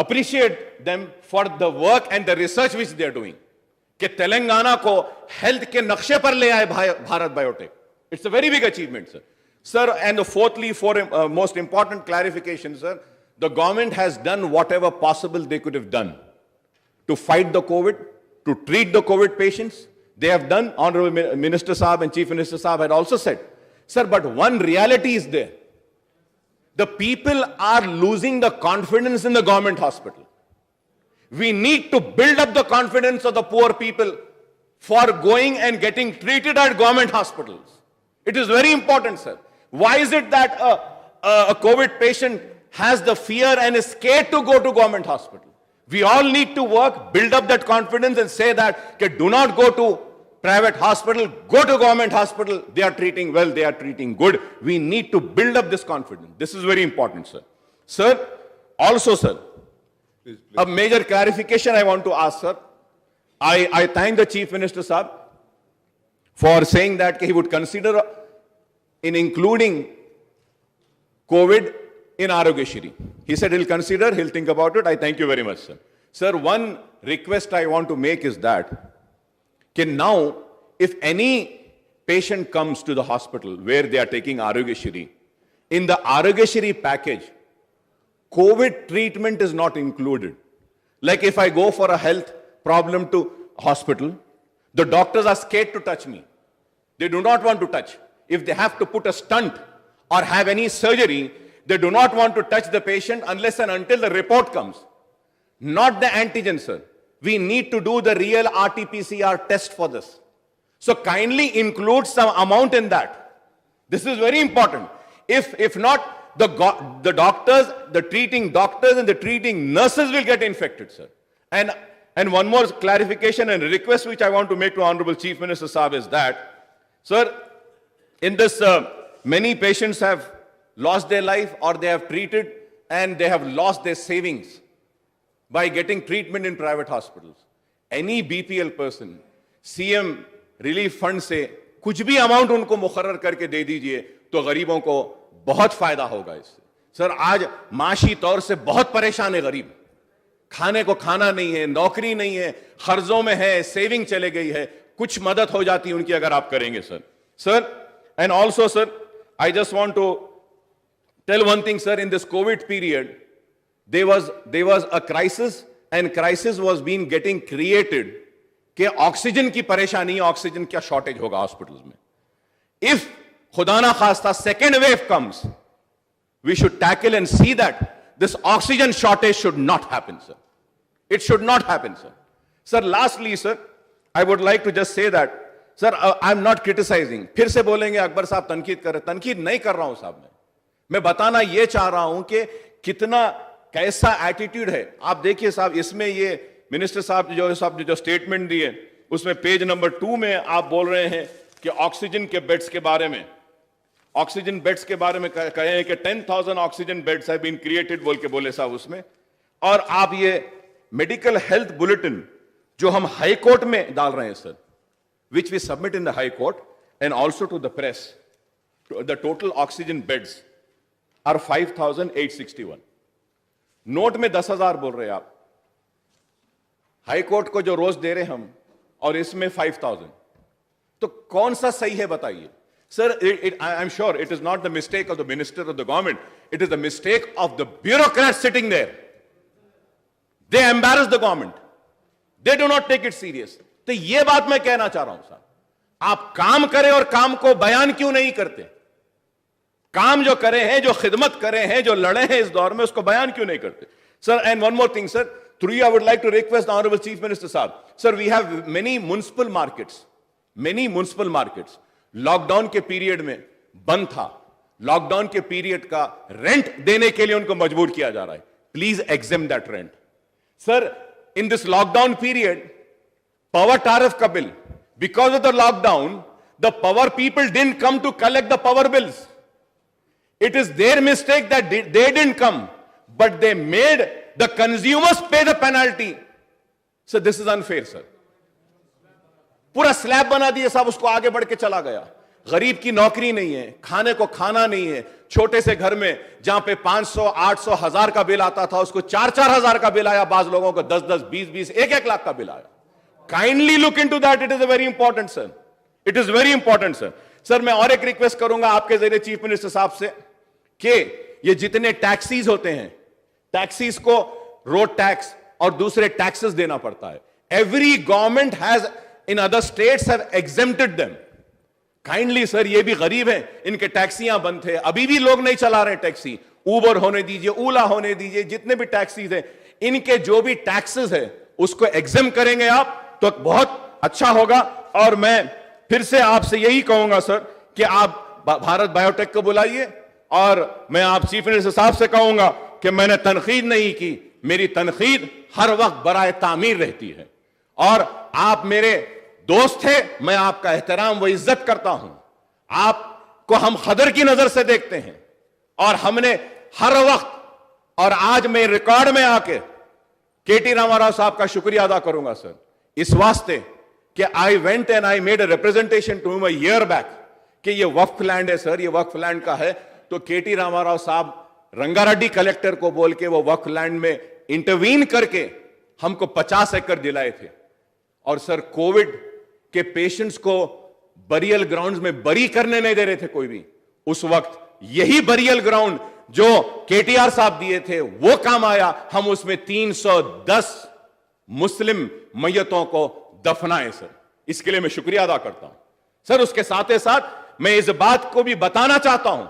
appreciate them for the work and the research which they are doing. कि तेलंगाना को health के नक्शे पर ले आए Bharat biotech. It's a very big achievement, sir. Sir, and fourthly, most important clarification, sir, the government has done whatever possible they could have done to fight the COVID, to treat the COVID patients. They have done. Honorable Minister Saab and Chief Minister Saab had also said, sir, but one reality is there. The people are losing the confidence in the government hospital. We need to build up the confidence of the poor people for going and getting treated at government hospitals. It is very important, sir. Why is it that a COVID patient has the fear and is scared to go to government hospital? We all need to work, build up that confidence and say that, okay, do not go to private hospital, go to government hospital. They are treating well, they are treating good. We need to build up this confidence. This is very important, sir. Sir, also, sir, please. A major clarification I want to ask, sir. I thank the Chief Minister, sir, for saying that he would consider in including COVID in Arogyashri. He said he'll consider, he'll think about it. I thank you very much, sir. Sir, one request I want to make is that now, if any patient comes to the hospital where they are taking Arogyashri, in the Arogyashri package, COVID treatment is not included. Like if I go for a health problem to hospital, the doctors are scared to touch me. They do not want to touch. If they have to put a stunt or have any surgery, they do not want to touch the patient unless and until the report comes. Not the antigen, sir. We need to do the real RT-PCR test for this. So kindly include some amount in that. This is very important. If not, the doctors, the treating doctors and the treating nurses will get infected, sir. And one more clarification and request which I want to make to Honorable Chief Minister Saab is that, sir, in this, many patients have lost their life or they have treated and they have lost their savings by getting treatment in private hospitals. Any BPL person, CM relief fund से कुछ भी amount उनको मुकर्रर करके दे दीजिए तो गरीबों को बहुत फायदा होगा इससे. सर, आज माशी तौर से बहुत परेशान है गरीब. खाने को खाना नहीं है, नौकरी नहीं है, खर्जों में है, सेविंग चले गई है. कुछ मदद हो जाती है उनकी अगर आप करेंगे, sir. Sir, and also, sir, I just want to tell one thing, sir. In this COVID period, there was a crisis, and crisis was being getting created कि ऑक्सीजन की परेशानी, ऑक्सीजन क्या शॉर्टेज होगा हॉस्पिटल्स में. If खुदा ना खास्ता second wave comes, we should tackle and see that this oxygen shortage should not happen, sir. It should not happen, sir. Sir, lastly, sir, I would like to just say that, sir, I'm not criticizing. फिर से बोलेंगे अकबर साहब तनकीद कर रहे. तनकीद नहीं कर रहा हूं साहब. मैं बताना ये चाह रहा हूं कि कितना कैसा एटीट्यूड है. आप देखिए साहब, इसमें ये मिनिस्टर साहब जो स्टेटमेंट दिए उसमें पेज नंबर 2 में आप बोल रहे हैं कि ऑक्सीजन के बेड्स के बारे में, ऑक्सीजन बेड्स के बारे में कहे हैं कि 10,000 oxygen beds have been created बोले साहब उसमें. और आप ये मेडिकल हेल्थ बुलेटिन जो हम हाई कोर्ट में डाल रहे हैं, sir, which we submit in the High Court and also to the press, the total oxygen beds are 5,861. Note में 10,000 बोल रहे हैं आप. हाई कोर्ट को जो रोज दे रहे हम और इसमें 5,000, तो कौन सा सही है बताइए. Sir, I am sure it is not the mistake of the minister or the government. It is the mistake of the bureaucrats sitting there. They embarrass the government. They do not take it serious. तो ये बात मैं कहना चाह रहा हूं साहब. आप काम करें और काम को बयान क्यों नहीं करते. काम जो करे हैं, जो खिदमत करे हैं, जो लड़े हैं इस दौर में, उसको बयान क्यों नहीं करते. Sir, and one more thing, sir. Through you, I would like to request the Honorable Chief Minister Saab. Sir, we have many municipal markets. Many municipal markets. Lockdown के पीरियड में बंद था. लॉकडाउन के पीरियड का rent देने के लिए उनको मजबूर किया जा रहा है. Please exam that rent. Sir, in this lockdown period, power tariff ka bill, because of the lockdown, the power people didn't come to collect the power bills. It is their mistake that they didn't come, but they made the consumers pay the penalty. So this is unfair, sir. पूरा slab बना दिया साहब, उसको आगे बढ़ के चला गया. गरीब की नौकरी नहीं है, खाने को खाना नहीं है, छोटे से घर में जहां पे 500, 800, 1000 का बिल आता था उसको 4-4 हजार का बिल आया, बाज लोगों को 10-10, 20-20, 1-1 लाख का बिल आया। Kindly look into that, it is a very important sir, it is very important sir. Sir मैं और एक रिक्वेस्ट करूंगा आपके जरिए चीफ मिनिस्टर साहब से कि ये जितने टैक्सीज होते हैं, टैक्सीज को रोड टैक्स और दूसरे टैक्सेस देना पड़ता है। Every government has in other states have exempted them. Kindly sir, ये भी गरीब हैं, इनके टैक्सियां बंद थे, अभी भी लोग नहीं चला रहे टैक्सी। उबर होने दीजिए, ओला होने दीजिए, जितने भी टैक्सीज हैं, इनके जो भी टैक्सेस है उसको एग्जेम करेंगे आप तो बहुत अच्छा होगा। और मैं फिर से आपसे यही कहूंगा सर कि आप भारत बायोटेक को बुलाइए, और मैं आप चीफ मिनिस्टर साहब से कहूंगा कि मैंने तनकीद नहीं की, मेरी तनकीद हर वक्त बराए तामीर रहती है, और आप मेरे दोस्त थे, मैं आपका एहतराम व इज्जत करता हूं। आपको हम कदर की नजर से देखते हैं, और हमने हर वक्त, और आज मैं रिकॉर्ड में आके केटी रामाराव साहब का शुक्रिया अदा करूंगा सर, इस वास्ते कि I went and I made a representation to him a year back कि ये वक्फ लैंड है सर, ये वक्फ लैंड का है। तो केटी रामाराव साहब रंगारेड्डी कलेक्टर को बोल के वो वक्फ लैंड में इंटरवीन करके हमको 50 एकड़ दिलाए थे। और सर कोविड के पेशेंट्स को बरियल ग्राउंड्स में बरी करने नहीं दे रहे थे कोई भी, उस वक्त यही बरियल ग्राउंड जो केटीआर साहब दिए थे वो काम आया। हम उसमें 310 मुस्लिम मैयतों को दफनाए सर, इसके लिए मैं शुक्रिया अदा करता हूं सर। उसके साथ ही साथ मैं इस बात को भी बताना चाहता हूं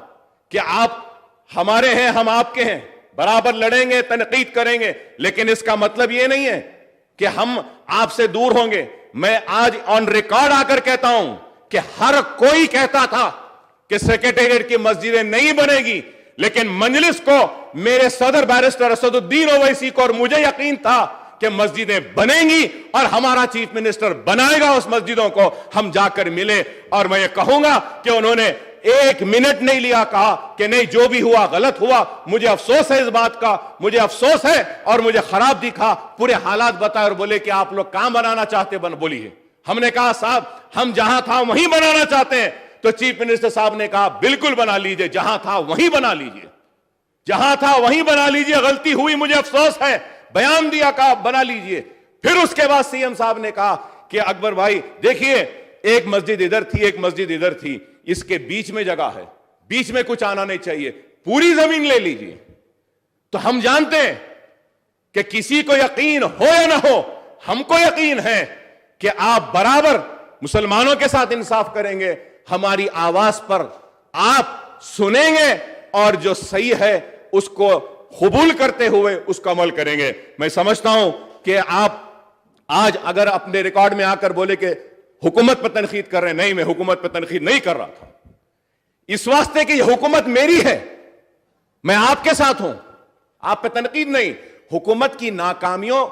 कि आप हमारे हैं, हम आपके हैं, बराबर लड़ेंगे, तनकीद करेंगे, लेकिन इसका मतलब यह नहीं है कि हम आपसे दूर होंगे। मैं आज ऑन रिकॉर्ड आकर कहता हूं कि हर कोई कहता था कि सेक्रेटेरिएट की मस्जिदें नहीं बनेगी, लेकिन मजलिस को, मेरे सदर बैरिस्टर असदुद्दीन ओवैसी को और मुझे यकीन था कि मस्जिदें बनेंगी और हमारा चीफ मिनिस्टर बनाएगा उस मस्जिदों को। हम जाकर मिले और मैं ये कहूंगा कि उन्होंने 1 मिनट नहीं लिया, कहा कि नहीं जो भी हुआ गलत हुआ, मुझे अफसोस है इस बात का, मुझे अफसोस है और मुझे खराब दिखा, पूरे हालात बताए और बोले कि आप लोग कहां बनाना चाहते बोलिए। हमने कहा साहब हम जहां था वहीं बनाना चाहते हैं। तो चीफ मिनिस्टर साहब ने कहा बिल्कुल बना लीजिए, जहां था वहीं बना लीजिए, जहां था वहीं बना लीजिए, गलती हुई मुझे अफसोस है, बयान दिया, कहा बना लीजिए। फिर उसके बाद सीएम साहब ने कहा कि अकबर भाई देखिए, एक मस्जिद इधर थी, एक मस्जिद इधर थी, इसके बीच में जगह है, बीच में कुछ आना नहीं चाहिए, पूरी जमीन ले लीजिए। तो हम जानते हैं कि किसी को यकीन हो या ना हो, हमको यकीन है कि आप बराबर मुसलमानों के साथ इंसाफ करेंगे, हमारी आवाज पर आप सुनेंगे और जो सही है उसको कबूल करते हुए उसका अमल करेंगे। मैं समझता हूं कि आप आज अगर अपने रिकॉर्ड में आकर बोले कि हुकूमत पर तनकीद कर रहे हैं, नहीं, मैं हुकूमत पर तनकीद नहीं कर रहा था, इस वास्ते कि यह हुकूमत मेरी है, मैं आपके साथ हूं, आप पे तनकीद नहीं। हुकूमत की नाकामियों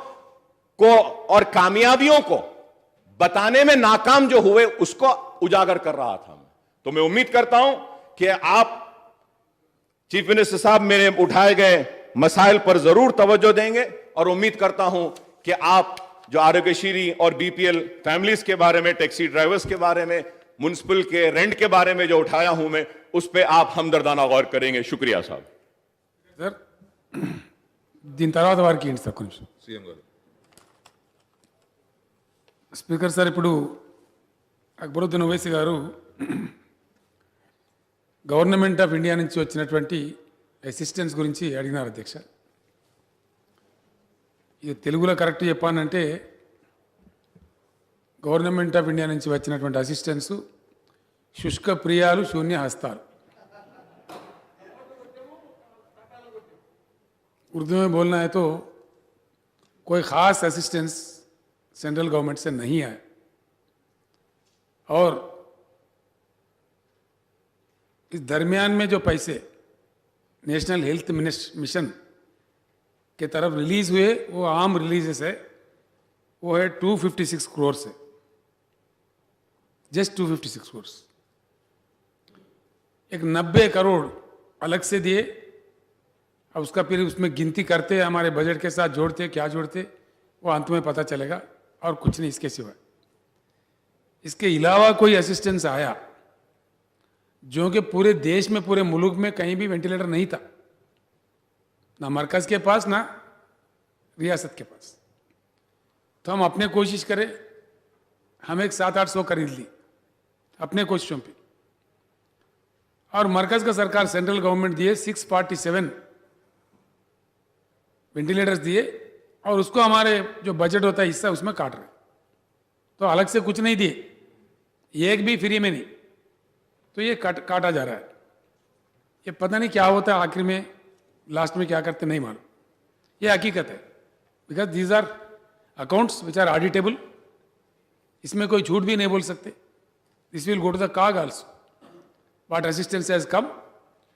को और कामयाबियों को बताने में नाकाम जो हुए उसको उजागर कर रहा था। तो मैं उम्मीद करता हूं कि आप चीफ मिनिस्टर साहब मेरे उठाए गए मसाइल पर जरूर तवज्जो देंगे, और उम्मीद करता हूं कि आप जो आरोग्यश्री और बीपीएल फैमिलीज के बारे में, टैक्सी ड्राइवर्स के बारे में, म्युनिसिपल के रेंट के बारे में जो उठाया हूं मैं, उस पर आप हमदर्दाना गौर करेंगे। शुक्रिया साहब। सर దీని తర్వాత వారికి ఏంటి సార్ కొంచెం సీఎం గారు. స్పీకర్ సార్, ఇప్పుడు అక్బరుద్దీన్ ఓవైసీ గారు గవర్నమెంట్ ఆఫ్ ఇండియా నుంచి వచ్చినటువంటి అసిస్టెన్స్ గురించి అడిగినారు అధ్యక్ష. ఇది తెలుగులో కరెక్ట్ చెప్పానంటే గవర్నమెంట్ ఆఫ్ ఇండియా నుంచి వచ్చినటువంటి అసిస్టెన్స్ శుష్క ప్రియాలు శూన్య హస్తాలు. उर्दू में बोलना है तो कोई ख़ास असिस्टेंस सेंट्रल गवर्नमेंट से नहीं आए, और इस दरमियान में जो पैसे नेशनल हेल्थ मिशन के तरफ रिलीज़ हुए वो आम रिलीजेस है, वो है 256 करोड़ से, जस्ट 256 करोड़। एक 90 करोड़ अलग से दिए, अब उसका फिर उसमें गिनती करते हमारे बजट के साथ जोड़ते क्या जोड़ते वो अंत में पता चलेगा, और कुछ नहीं इसके सिवा। इसके अलावा कोई असिस्टेंस आया जो कि पूरे देश में, पूरे मुल्क में कहीं भी वेंटिलेटर नहीं था, ना मरकज़ के पास ना रियासत के पास। तो हम अपने कोशिश करें, हम एक 700-800 खरीद ली अपने कोशिशों पे, और मरकज़ का सरकार, सेंट्रल गवर्नमेंट दिए 647 वेंटिलेटर्स दिए, और उसको हमारे जो बजट होता है हिस्सा उसमें काट रहे। तो अलग से कुछ नहीं दिए, एक भी फ्री में नहीं, तो ये काटा जा रहा है। ये पता नहीं क्या होता है आखिर में, लास्ट में क्या करते नहीं मालूम। ये हकीकत है, because these are accounts which are auditable, इसमें कोई झूठ भी नहीं बोल सकते। This will go to the CAG also, what assistance has come